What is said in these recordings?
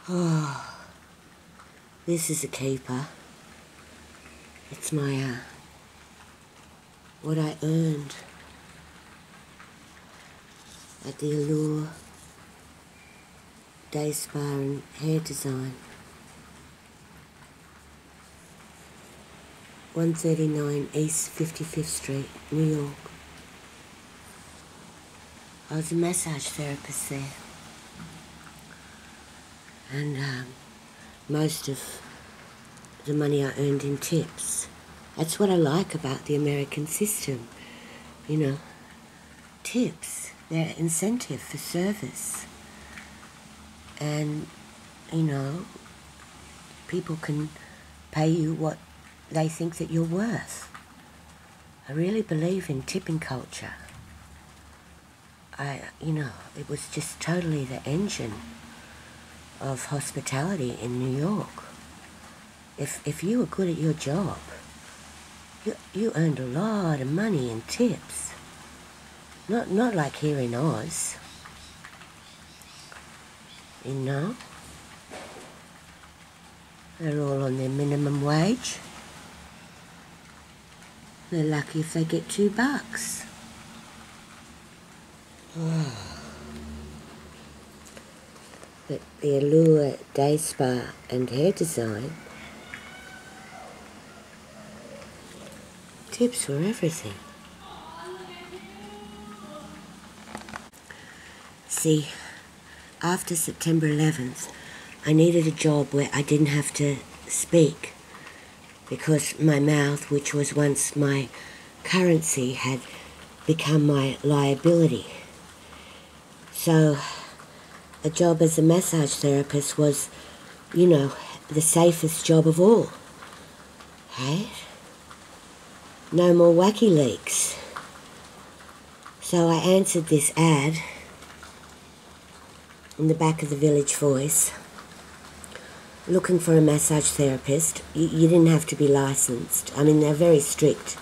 Oh, this is a keeper. It's my, what I earned at the Allure Day Spa and Hair Design. 139 East 55th Street, New York. I was a massage therapist there. And most of the money I earned in tips. That's what I like about the American system. You know, tips, they're incentive for service. And, you know, people can pay you what they think that you're worth. I really believe in tipping culture. It was just totally the engine of hospitality in New York. If you were good at your job, you earned a lot of money in tips. Not like here in Oz. You know? They're all on their minimum wage. They're lucky if they get $2. Oh. But the Allure Day Spa and Hair Design, tips were everything. See, after September 11th, I needed a job where I didn't have to speak because my mouth, which was once my currency, had become my liability. So a job as a massage therapist was, you know, the safest job of all. Right? No more wacky leaks. So I answered this ad in the back of the Village Voice, looking for a massage therapist. You didn't have to be licensed. I mean, they're very strict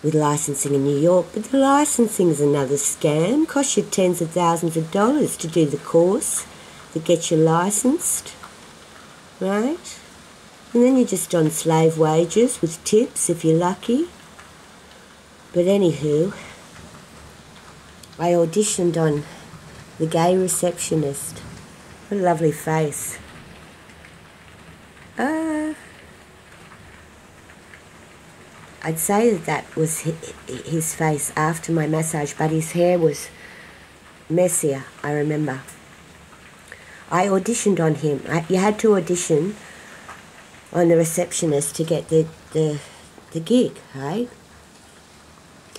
with licensing in New York, but the licensing's another scam. Costs you tens of thousands of dollars to do the course that gets you licensed, right? And then you're just on slave wages with tips if you're lucky. But anywho, I auditioned on The Gay Receptionist. What a lovely face. I'd say that was his face after my massage, but his hair was messier, I remember. I auditioned on him. You had to audition on The Receptionist to get the gig, right?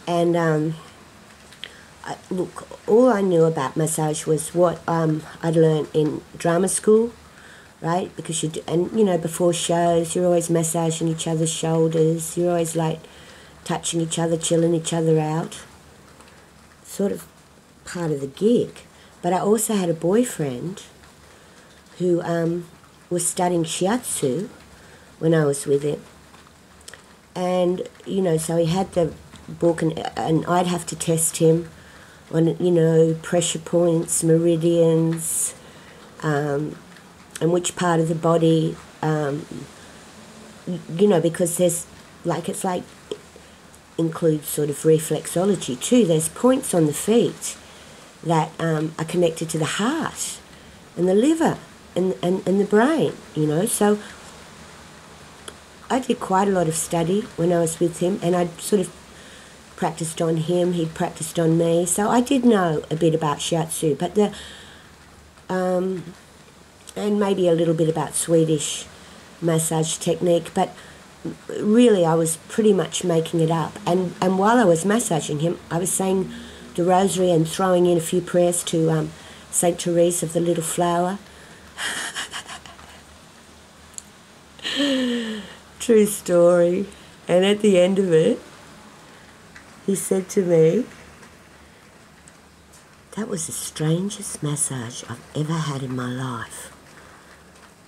And look, all I knew about massage was what I'd learned in drama school, right? Because before shows, you're always massaging each other's shoulders. You're always like touching each other, chilling each other out. Sort of part of the gig. But I also had a boyfriend who was studying shiatsu when I was with him. And, so he had the book and I'd have to test him on, pressure points, meridians, and which part of the body, because there's, includes sort of reflexology too. There's points on the feet that are connected to the heart and the liver and the brain, So I did quite a lot of study when I was with him, and I'd sort of practiced on him, he'd practiced on me, so I did know a bit about shiatsu, but and maybe a little bit about Swedish massage technique, but really I was pretty much making it up. And while I was massaging him, I was saying the rosary and throwing in a few prayers to St. Therese of the Little Flower. True story. And at the end of it, he said to me, "That was the strangest massage I've ever had in my life.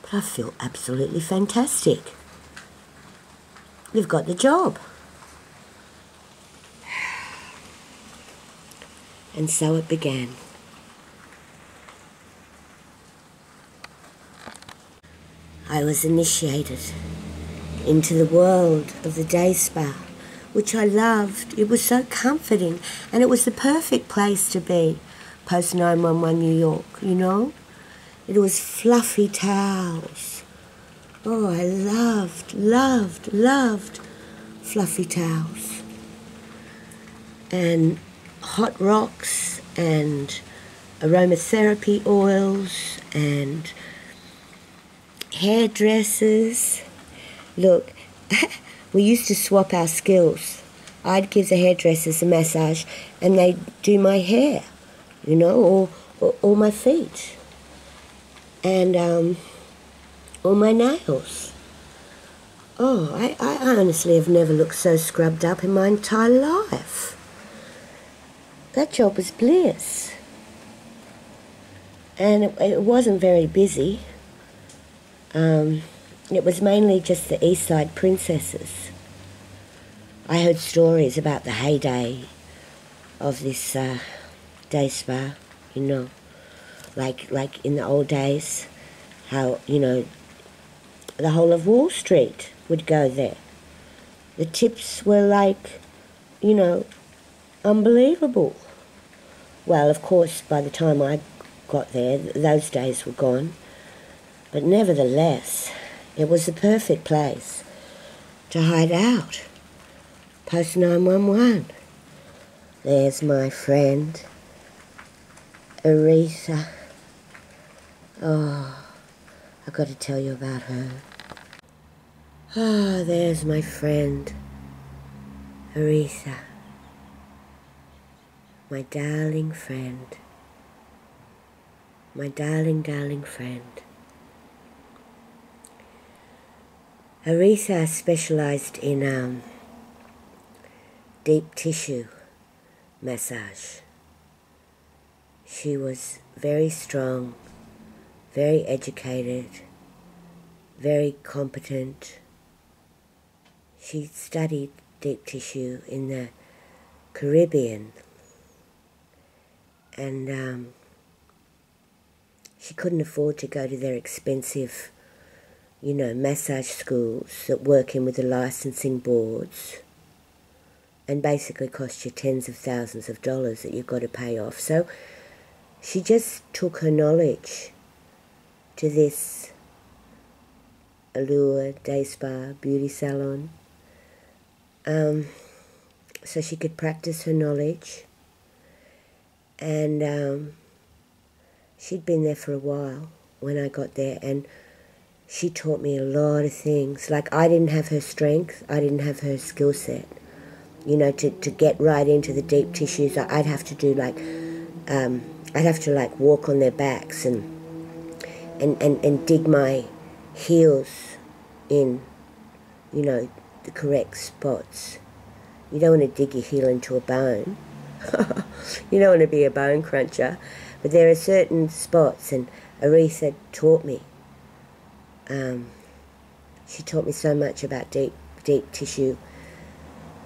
But I feel absolutely fantastic. You've got the job." And so it began. I was initiated into the world of the day spa, which I loved. It was so comforting, and it was the perfect place to be, post 911 New York, you know? It was fluffy towels. Oh, I loved fluffy towels. And hot rocks and aromatherapy oils and hairdressers. Look, we used to swap our skills. I'd give the hairdressers a massage and they'd do my hair, you know, or my feet. And or my nails. Oh, I honestly have never looked so scrubbed up in my entire life. That job was bliss. And it wasn't very busy. It was mainly just the East Side princesses. I heard stories about the heyday of this day spa, you know, like in the old days, how, you know, the whole of Wall Street would go there. The tips were like, you know, unbelievable. Well, of course, by the time I got there, those days were gone. But nevertheless, it was the perfect place to hide out. Post 911. There's my friend, Aretha. Oh, I've got to tell you about her. Ah, there's my friend, Aretha. My darling friend. My darling friend. Aretha specialised in deep tissue massage. She was very strong, very educated, very competent. She studied deep tissue in the Caribbean, and she couldn't afford to go to their expensive, you know, massage schools that work in with the licensing boards and basically cost you tens of thousands of dollars that you've got to pay off. So she just took her knowledge to this Allure Day Spa beauty salon, so she could practice her knowledge. And she'd been there for a while when I got there, and she taught me a lot of things. Like, I didn't have her strength, I didn't have her skill set. You know, to get right into the deep tissues, I'd have to do like, I'd have to like walk on their backs and dig my heels in, you know, the correct spots. You don't want to dig your heel into a bone. You don't want to be a bone cruncher. But there are certain spots, and Aretha taught me. She taught me so much about deep tissue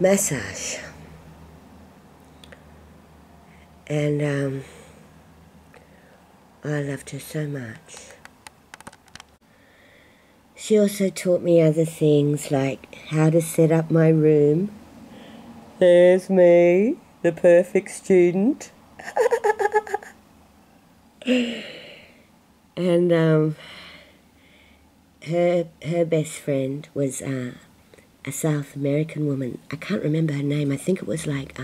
massage. And I loved her so much. She also taught me other things, like how to set up my room. There's me, the perfect student. And her best friend was a South American woman. I can't remember her name. I think it was like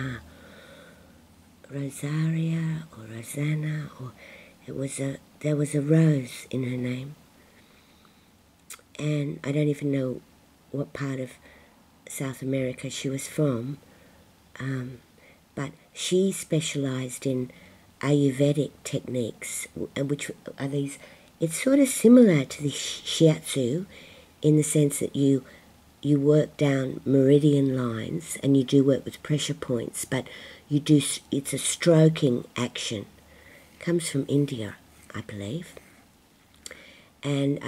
Rosaria or Rosanna, or there was a rose in her name. And I don't even know what part of South America she was from, but she specialised in Ayurvedic techniques, which are these. It's sort of similar to the shiatsu in the sense that you work down meridian lines and you do work with pressure points, but it's a stroking action. It comes from India, I believe. And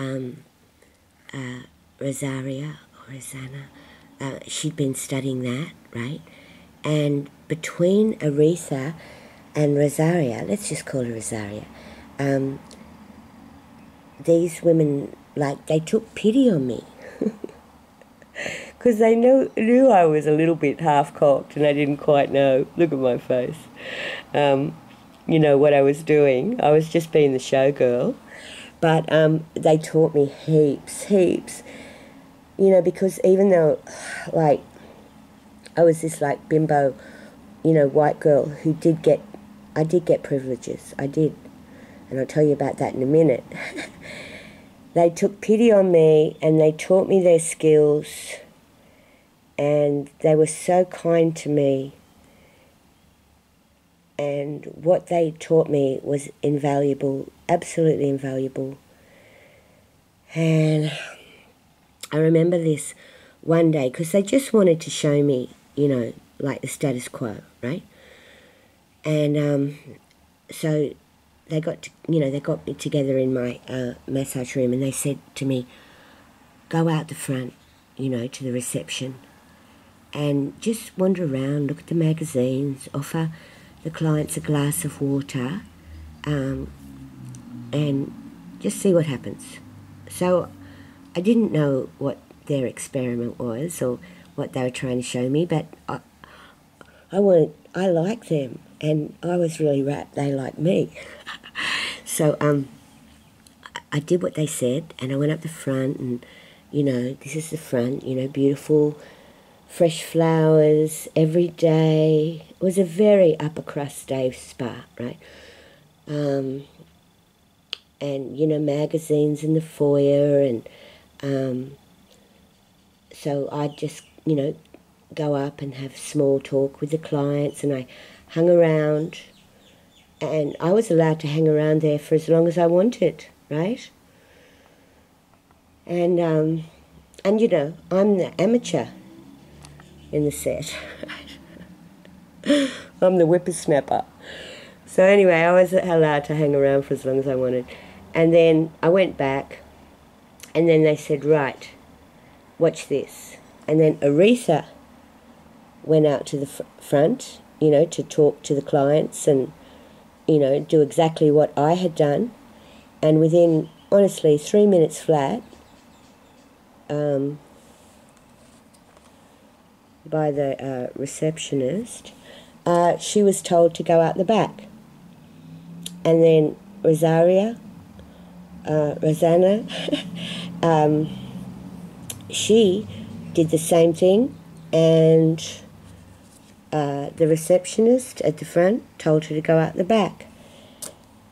Rosaria or Rosanna, she'd been studying that, right? And between Aretha and Rosaria, let's just call her Rosaria, these women like, they took pity on me. Because they knew I was a little bit half-cocked and I didn't quite know, look at my face, what I was doing. I was just being the showgirl. But they taught me heaps, because even though, like, I was this, like, bimbo, white girl who I did get privileges, I did. And I'll tell you about that in a minute. They took pity on me and they taught me their skills, and they were so kind to me. And what they taught me was invaluable, absolutely invaluable. And I remember this one day, because they just wanted to show me, like the status quo, right? And so they got me together in my massage room, and they said to me, go out the front, to the reception, and just wander around, look at the magazines, offer the clients a glass of water, and just see what happens. So I didn't know what their experiment was or what they were trying to show me, but I liked them, and I was really rapt they liked me. So I did what they said, and I went up the front, and this is the front, beautiful fresh flowers every day. It was a very upper crust day spa, right? And magazines in the foyer, and so I'd just go up and have small talk with the clients, and I hung around, and I was allowed to hang around there for as long as I wanted, right? And I'm the amateur in the set. I'm the whippersnapper. So anyway, I was allowed to hang around for as long as I wanted. And then I went back, and then they said, right, watch this. And then Aretha went out to the front, to talk to the clients and, do exactly what I had done. And within, honestly, 3 minutes flat, by the receptionist, she was told to go out the back. And then Rosanna, she did the same thing, and the receptionist at the front told her to go out the back.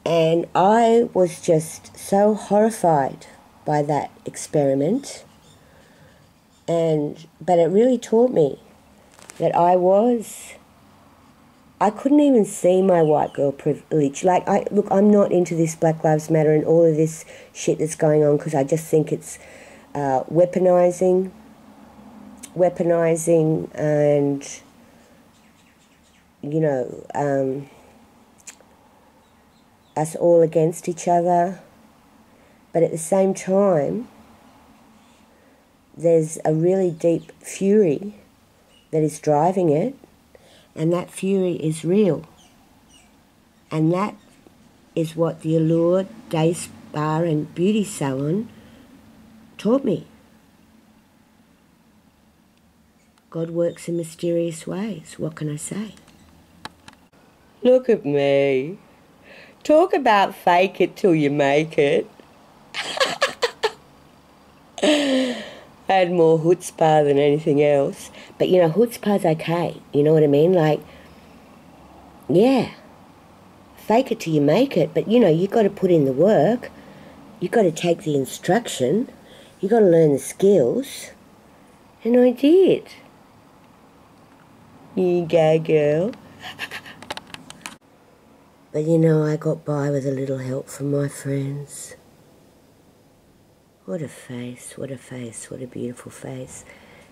And I was just so horrified by that experiment, but it really taught me that I couldn't even see my white girl privilege. Like, I'm not into this Black Lives Matter and all of this shit that's going on, because I just think it's weaponizing and, us all against each other. But at the same time, there's a really deep fury that is driving it, and that fury is real. And that is what the Allure Day Spa and Beauty Salon taught me. God works in mysterious ways. What can I say? Look at me. Talk about fake it till you make it. I had more chutzpah than anything else. But, chutzpah's okay. You know what I mean? Like, yeah, fake it till you make it. But, you got to put in the work. You got to take the instruction. You got to learn the skills. And I did. You go, girl. But, I got by with a little help from my friends. What a face, what a face, what a beautiful face.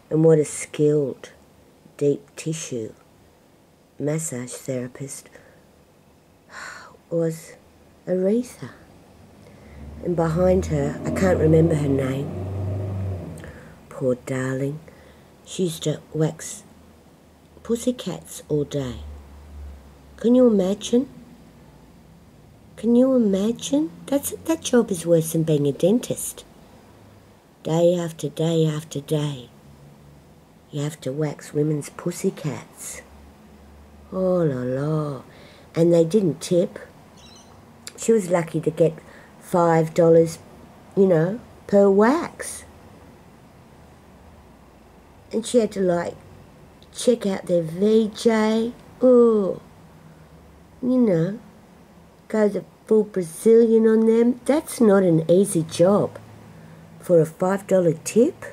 And what a skilled, deep tissue massage therapist was Aretha. And behind her, I can't remember her name. Poor darling. She used to wax pussycats all day. Can you imagine? Can you imagine? That job is worse than being a dentist. day after day after day. You have to wax women's pussycats. Oh la la. And they didn't tip. She was lucky to get $5, per wax. And she had to check out their VJ. Oh, go the full Brazilian on them. That's not an easy job for a $5 tip.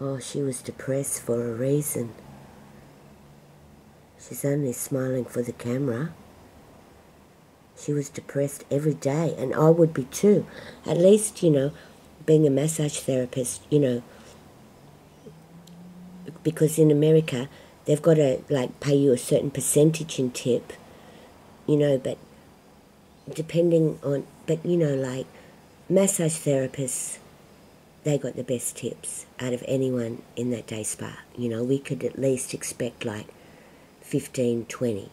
Oh, she was depressed for a reason. She's only smiling for the camera. She was depressed every day, and I would be too. At least, being a massage therapist, because in America, they've got to, pay you a certain percentage in tip, but depending on, massage therapists, they got the best tips out of anyone in that day spa. We could at least expect 15, 20.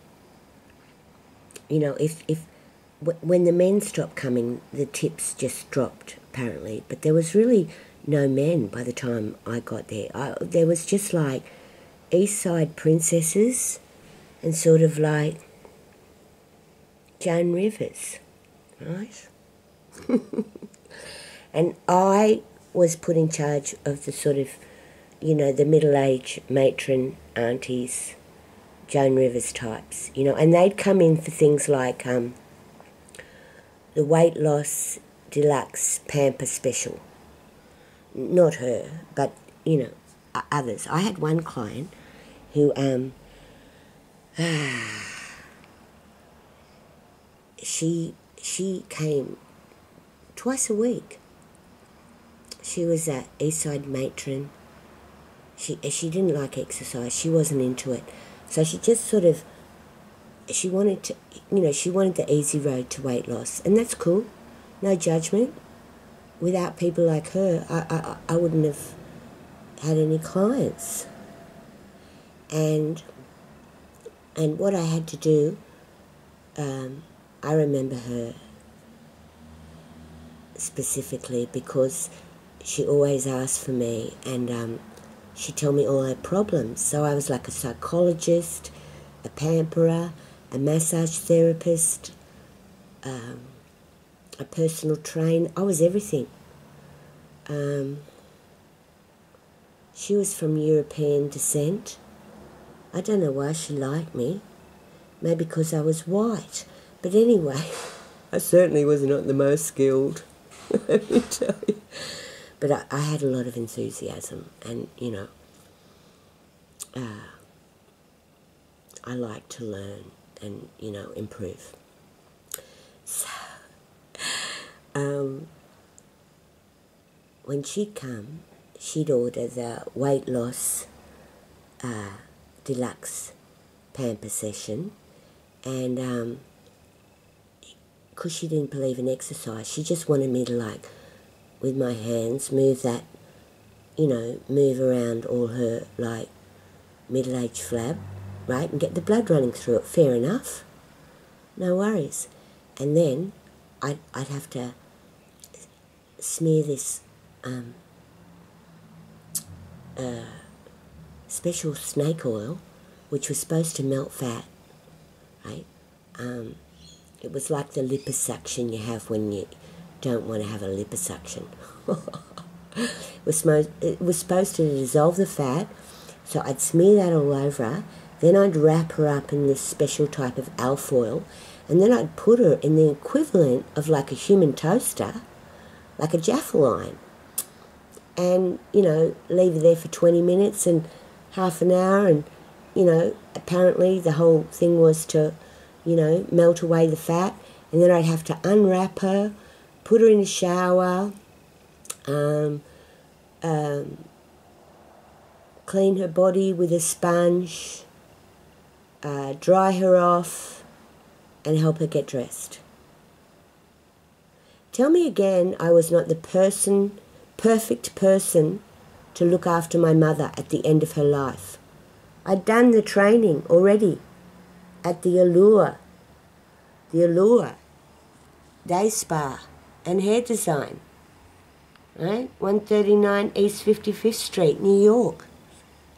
When the men stopped coming, the tips just dropped, apparently. But there was really no men by the time I got there. There was just East Side princesses and sort of Joan Rivers, right? And I was put in charge of the sort of, the middle-aged matron aunties, Joan Rivers types, and they'd come in for things like the weight loss deluxe pamper special. Not her, but, others. I had one client who, she came twice a week. She was an East Side matron. She didn't like exercise. She wasn't into it. So she just sort of, she wanted the easy road to weight loss. And that's cool. No judgment. Without people like her, I wouldn't have had any clients. And what I had to do, I remember her specifically because she always asked for me, and she'd tell me all her problems. So I was like a psychologist, a pamperer, a massage therapist, a personal trainer. I was everything. She was from European descent. I don't know why she liked me. Maybe because I was white. But anyway, I certainly was not the most skilled, let me tell you. But I had a lot of enthusiasm, and, I like to learn and, improve. So, when she'd come, she'd order the weight loss deluxe pamper session, and because she didn't believe in exercise, she just wanted me to, with my hands, move that, move around all her, middle-aged flab, right, and get the blood running through it. Fair enough. No worries. And then I'd have to smear this special snake oil, which was supposed to melt fat, right? It was like the liposuction you have when you don't want to have a liposuction. It was supposed to dissolve the fat, so I'd smear that all over her, then I'd wrap her up in this special type of alpha oil, and then I'd put her in the equivalent of a human toaster, like a Jaffa line, and, leave her there for 20 minutes and half an hour, and, apparently the whole thing was to, melt away the fat, and then I'd have to unwrap her, put her in the shower, clean her body with a sponge, dry her off, and help her get dressed. Tell me again I was not the perfect person to look after my mother at the end of her life. I'd done the training already at the Allure Day Spa and Hair Design, right? 139 East 55th Street, New York.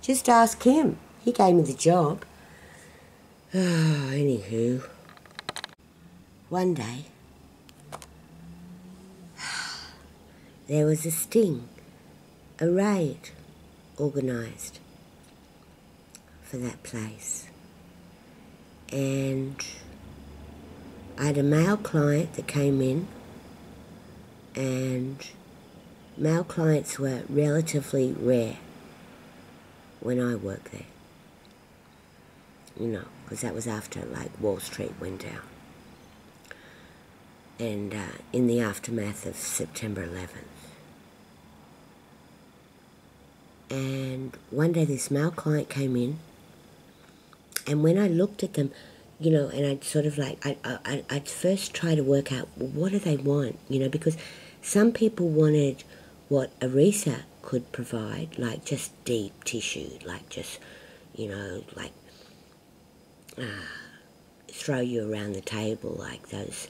Just ask him. He gave me the job. Anywho, one day, there was a sting, a raid organised for that place. And I had a male client that came in, and male clients were relatively rare when I worked there. You know, because that was after, like, Wall Street went down. And in the aftermath of September 11th. And one day this male client came in, and when I looked at them, you know, and I'd sort of like, I'd first try to work out, well, what do they want, you know, because some people wanted what Arisa could provide, like just deep tissue, like just, you know, like throw you around the table like those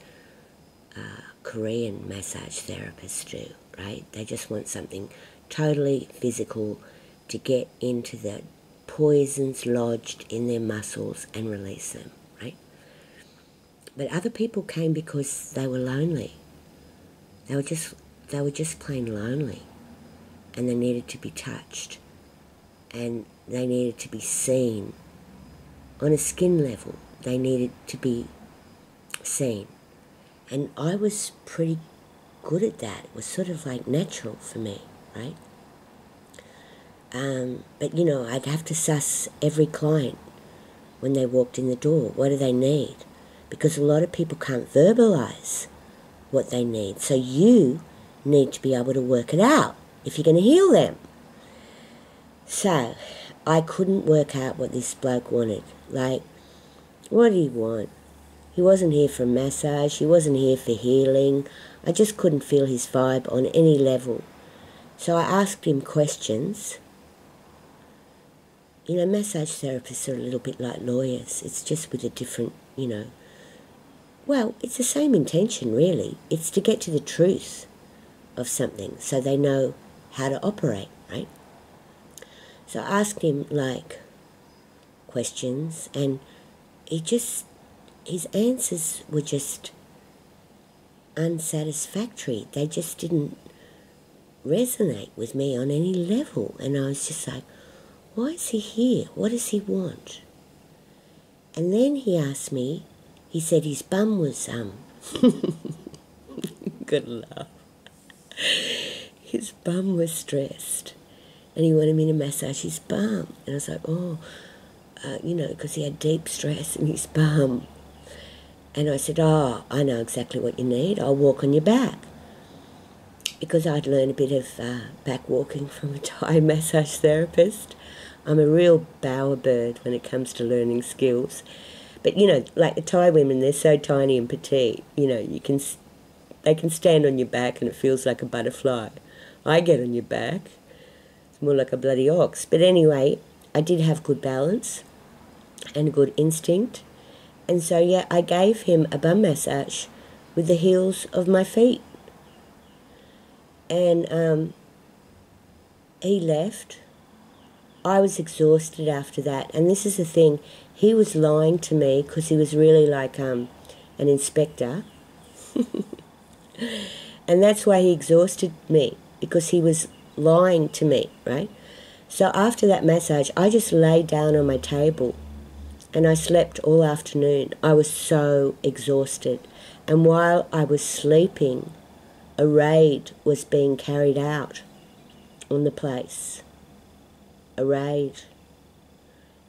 Korean massage therapists do, right? They just want something totally physical to get into the poisons lodged in their muscles and release them, right? But other people came because they were lonely. They were just plain lonely, and they needed to be touched, and they needed to be seen on a skin level. They needed to be seen. And I was pretty good at that. It was sort of like natural for me, right? But, you know, I'd have to suss every client when they walked in the door. What do they need? Because a lot of people can't verbalise what they need. So you need to be able to work it out if you're going to heal them. So I couldn't work out what this bloke wanted. Like, what did he want? He wasn't here for a massage. He wasn't here for healing. I just couldn't feel his vibe on any level. So I asked him questions. You know, massage therapists are a little bit like lawyers. It's just with a different, you know, well, it's the same intention, really. It's to get to the truth of something so they know how to operate, right? So I asked him, like, questions, and his answers were just unsatisfactory. They just didn't resonate with me on any level. And I was just like, why is he here? What does he want? And then he asked me, he said his bum was, good laugh. His bum was stressed, and he wanted me to massage his bum. And I was like, you know, because he had deep stress in his bum. And I said, I know exactly what you need. I'll walk on your back. Because I'd learned a bit of back walking from a Thai massage therapist. I'm a real bowerbird when it comes to learning skills. But, you know, like the Thai women, they're so tiny and petite. You know, they can stand on your back and it feels like a butterfly. I get on your back. It's more like a bloody ox. But anyway, I did have good balance and good instinct. And so, yeah, I gave him a bum massage with the heels of my feet. And he left. I was exhausted after that. And this is the thing. He was lying to me because he was really like an inspector. And that's why he exhausted me, because he was lying to me, right? So after that massage, I just lay down on my table and I slept all afternoon. I was so exhausted. And while I was sleeping, a raid was being carried out on the place. A raid.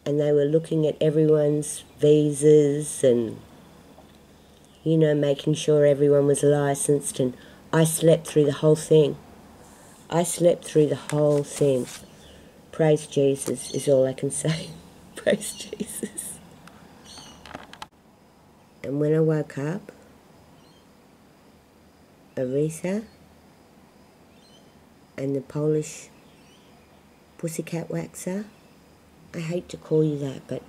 And they were looking at everyone's visas and, you know, making sure everyone was licensed. And I slept through the whole thing. I slept through the whole thing. Praise Jesus is all I can say. Praise Jesus. And when I woke up, Arisa and the Polish pussycat waxer, I hate to call you that, but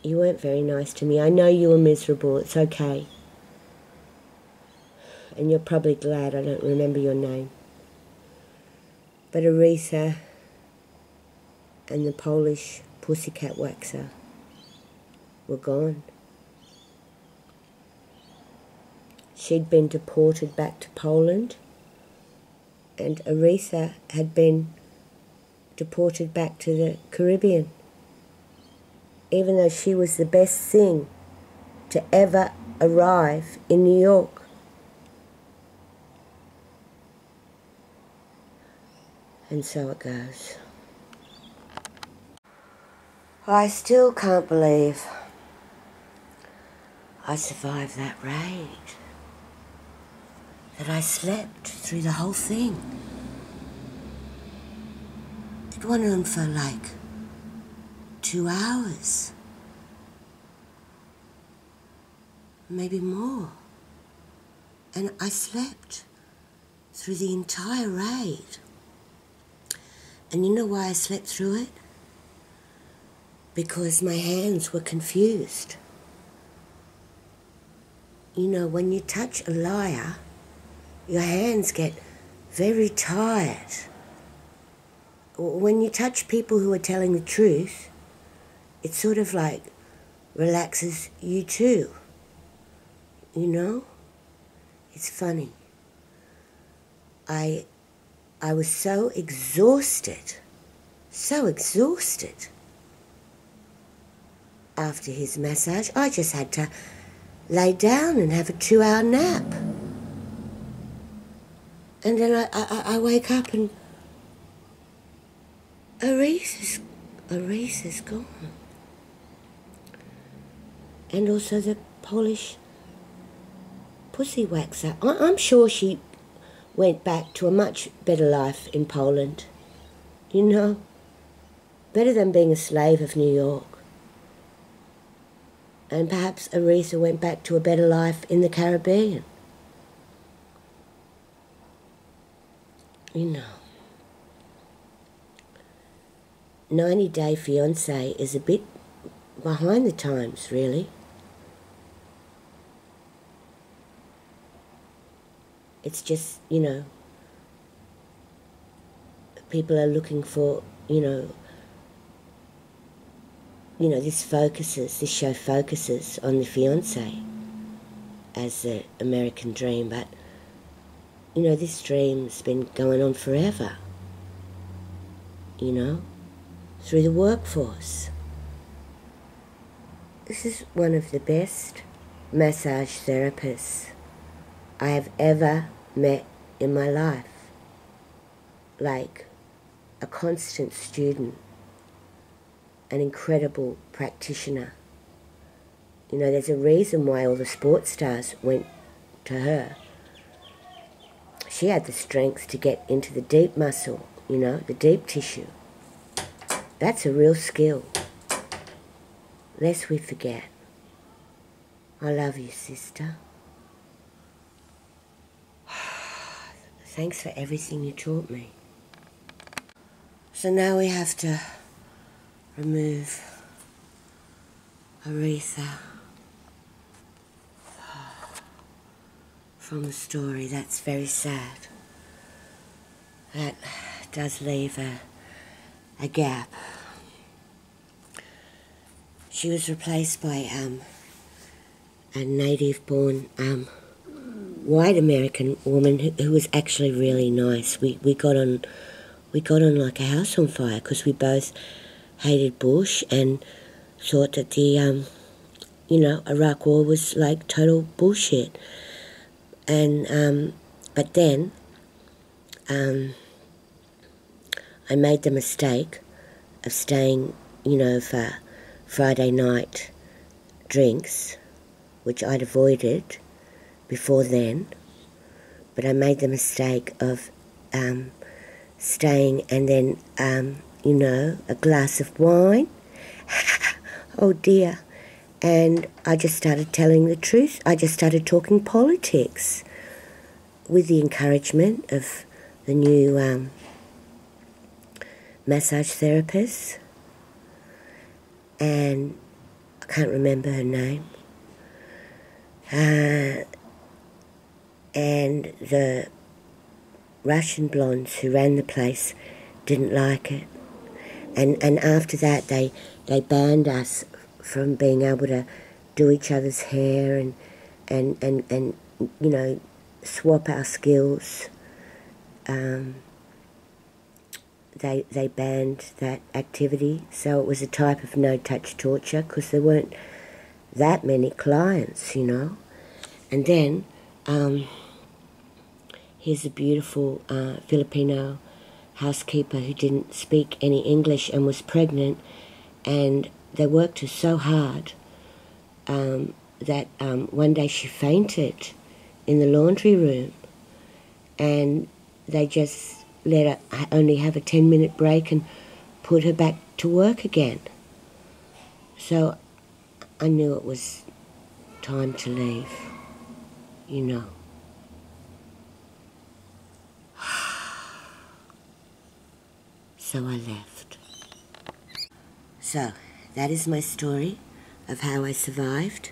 you weren't very nice to me. I know you were miserable. It's okay. and you're probably glad I don't remember your name. But Aretha and the Polish pussycat waxer were gone. She'd been deported back to Poland, and Aretha had been deported back to the Caribbean, even though she was the best thing to ever arrive in New York. And so it goes. I still can't believe I survived that raid, that I slept through the whole thing. It went on for like 2 hours, maybe more, and I slept through the entire raid. And you know why I slept through it? Because my hands were confused. You know, when you touch a liar, your hands get very tired. When you touch people who are telling the truth, it sort of like relaxes you too. You know? It's funny. I was so exhausted after his massage. I just had to lay down and have a 2-hour nap. And then I wake up and Aretha's gone. And also the Polish pussy waxer. I'm sure she went back to a much better life in Poland. You know, better than being a slave of New York. And perhaps Aretha went back to a better life in the Caribbean. You know, 90 Day Fiancé is a bit behind the times, really. It's just, you know, people are looking for, this show focuses on the fiancé as the American dream, but, this dream's been going on forever, through the workforce. This is one of the best massage therapists I have ever met in my life. Like a constant student, an incredible practitioner. There's a reason why all the sports stars went to her. She had the strength to get into the deep muscle, the deep tissue. That's a real skill. Lest we forget. I love you, sister. Thanks for everything you taught me. So now we have to remove Aretha from the story. That's very sad. That does leave a gap. She was replaced by a native-born white American woman who was actually really nice. We got on like a house on fire because we both hated Bush and thought that the Iraq War was like total bullshit. And but then I made the mistake of staying, for Friday night drinks, which I'd avoided before then, but I made the mistake of staying and then, a glass of wine. Oh dear. And I just started telling the truth. I just started talking politics with the encouragement of the new massage therapist. And I can't remember her name. and the Russian blondes who ran the place didn't like it. And after that, they banned us from being able to do each other's hair and you know, swap our skills. They banned that activity, so it was a type of no-touch torture because there weren't that many clients, you know. And then here's a beautiful Filipino housekeeper who didn't speak any English and was pregnant, and they worked her so hard that one day she fainted in the laundry room, and they just let her only have a 10-minute break and put her back to work again. So I knew it was time to leave, you know. So I left. So that is my story of how I survived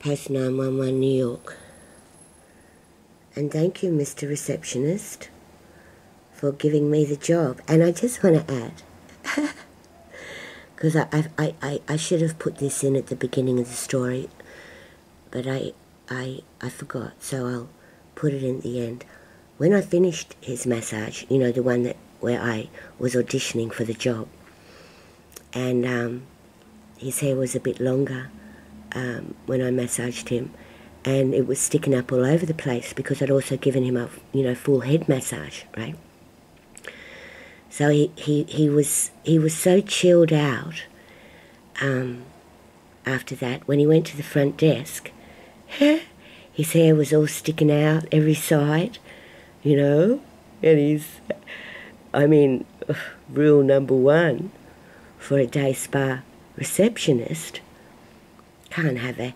post 911 New York. And thank you, Mr. Receptionist, for giving me the job. And I just want to add, because I should have put this in at the beginning of the story, but I forgot, so I'll put it in at the end. When I finished his massage, you know, the one where I was auditioning for the job, and his hair was a bit longer when I massaged him, and it was sticking up all over the place because I'd also given him a, you know, full head massage, right? So he was so chilled out after that. When he went to the front desk, his hair was all sticking out every side, you know, and he's, I mean, rule number one for a day spa receptionist, can't have a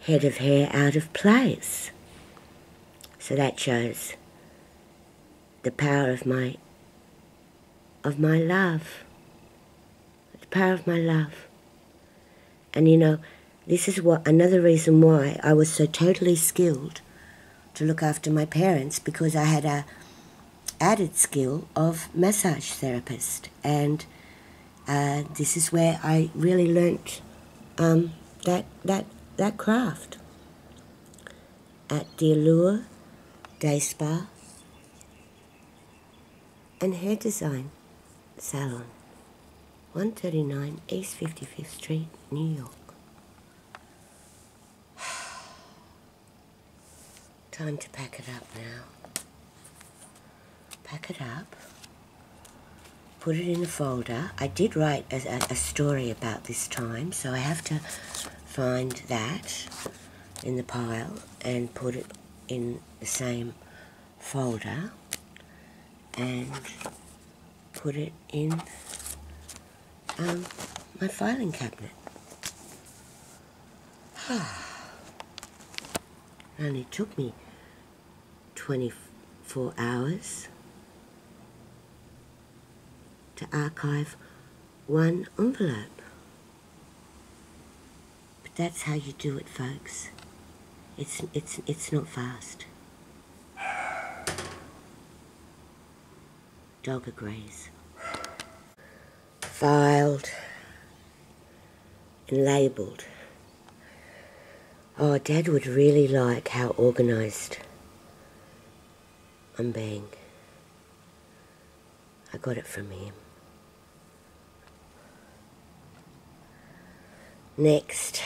head of hair out of place. So that shows the power of my love, the power of my love. And you know, this is another reason why I was so totally skilled to look after my parents, because I had a added skill of massage therapist, and this is where I really learnt that craft at the Allure Day Spa and Hair Design Salon, 139 East 55th Street, New York. Time to pack it up now. Pack it up, put it in a folder. I did write a story about this time, so I have to find that in the pile and put it in the same folder and put it in my filing cabinet. It only took me 24 hours to archive one envelope. But that's how you do it, folks. It's not fast. Dog agrees. Filed and labelled. Oh, Dad would really like how organised I'm being. I got it from him. Next.